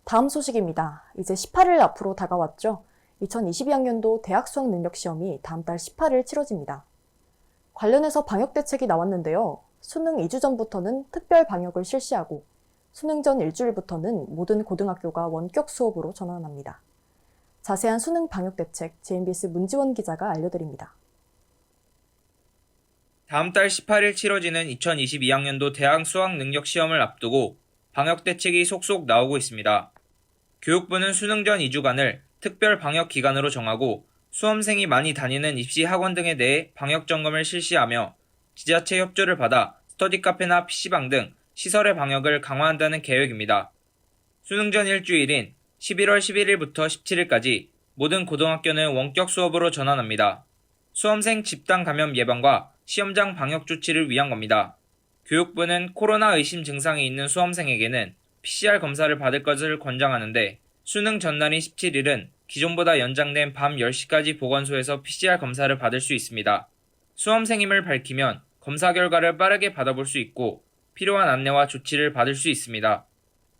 다음 소식입니다. 이제 18일 앞으로 다가왔죠. 2022학년도 대학 수학능력시험이 다음 달 18일 치러집니다. 관련해서 방역대책이 나왔는데요. 수능 2주 전부터는 특별 방역을 실시하고 수능 전 일주일부터는 모든 고등학교가 원격 수업으로 전환합니다. 자세한 수능 방역대책 JMBS 문지원 기자가 알려드립니다. 다음 달 18일 치러지는 2022학년도 대학 수학능력시험을 앞두고 방역대책이 속속 나오고 있습니다. 교육부는 수능 전 2주간을 특별 방역 기간으로 정하고 수험생이 많이 다니는 입시 학원 등에 대해 방역 점검을 실시하며 지자체 협조를 받아 스터디 카페나 PC방 등 시설의 방역을 강화한다는 계획입니다. 수능 전 일주일인 11월 11일부터 17일까지 모든 고등학교는 원격 수업으로 전환합니다. 수험생 집단 감염 예방과 시험장 방역 조치를 위한 겁니다. 교육부는 코로나 의심 증상이 있는 수험생에게는 PCR 검사를 받을 것을 권장하는데 수능 전날인 17일은 기존보다 연장된 밤 10시까지 보건소에서 PCR 검사를 받을 수 있습니다. 수험생임을 밝히면 검사 결과를 빠르게 받아볼 수 있고 필요한 안내와 조치를 받을 수 있습니다.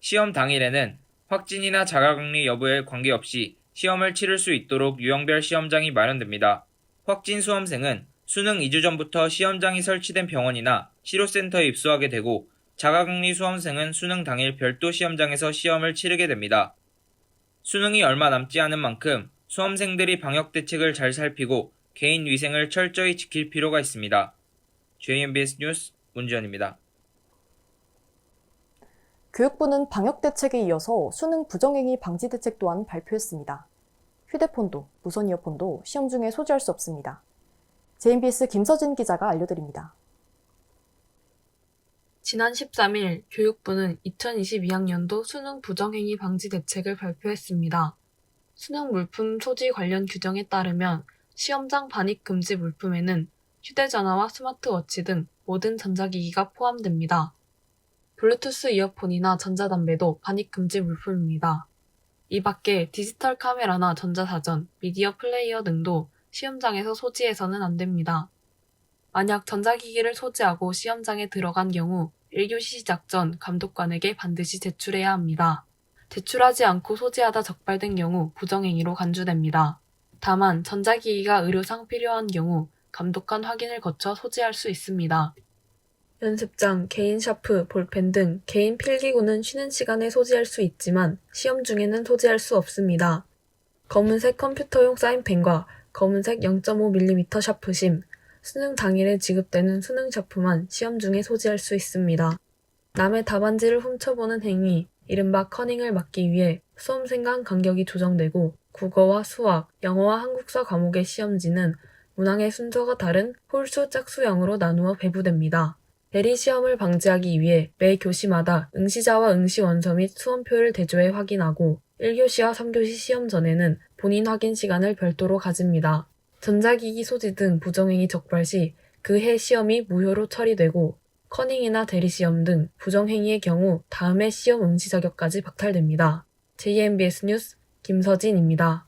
시험 당일에는 확진이나 자가격리 여부에 관계없이 시험을 치를 수 있도록 유형별 시험장이 마련됩니다. 확진 수험생은 수능 2주 전부터 시험장이 설치된 병원이나 치료센터에 입소하게 되고 자가격리 수험생은 수능 당일 별도 시험장에서 시험을 치르게 됩니다. 수능이 얼마 남지 않은 만큼 수험생들이 방역 대책을 잘 살피고 개인 위생을 철저히 지킬 필요가 있습니다. JMBS 뉴스 문지연입니다. 교육부는 방역대책에 이어서 수능 부정행위 방지 대책 또한 발표했습니다. 휴대폰도 무선 이어폰도 시험 중에 소지할 수 없습니다. JMBS 김서진 기자가 알려드립니다. 지난 13일 교육부는 2022학년도 수능 부정행위 방지 대책을 발표했습니다. 수능 물품 소지 관련 규정에 따르면 시험장 반입 금지 물품에는 휴대전화와 스마트워치 등 모든 전자기기가 포함됩니다. 블루투스 이어폰이나 전자담배도 반입 금지 물품입니다. 이 밖에 디지털 카메라나 전자사전, 미디어 플레이어 등도 시험장에서 소지해서는 안 됩니다. 만약 전자기기를 소지하고 시험장에 들어간 경우 1교시 시작 전 감독관에게 반드시 제출해야 합니다. 제출하지 않고 소지하다 적발된 경우 부정행위로 간주됩니다. 다만 전자기기가 의료상 필요한 경우 감독관 확인을 거쳐 소지할 수 있습니다. 연습장, 개인 샤프, 볼펜 등 개인 필기구는 쉬는 시간에 소지할 수 있지만 시험 중에는 소지할 수 없습니다. 검은색 컴퓨터용 사인펜과 검은색 0.5mm 샤프심, 수능 당일에 지급되는 수능 샤프만 시험 중에 소지할 수 있습니다. 남의 답안지를 훔쳐보는 행위, 이른바 커닝을 막기 위해 수험생 간 간격이 조정되고 국어와 수학, 영어와 한국사 과목의 시험지는 문항의 순서가 다른 홀수 짝수형으로 나누어 배부됩니다. 대리시험을 방지하기 위해 매 교시마다 응시자와 응시원서 및 수험표를 대조해 확인하고 1교시와 3교시 시험 전에는 본인 확인 시간을 별도로 가집니다. 전자기기 소지 등 부정행위 적발 시 그 해 시험이 무효로 처리되고 커닝이나 대리시험 등 부정행위의 경우 다음 해 시험 응시 자격까지 박탈됩니다. JMBS 뉴스 김서진입니다.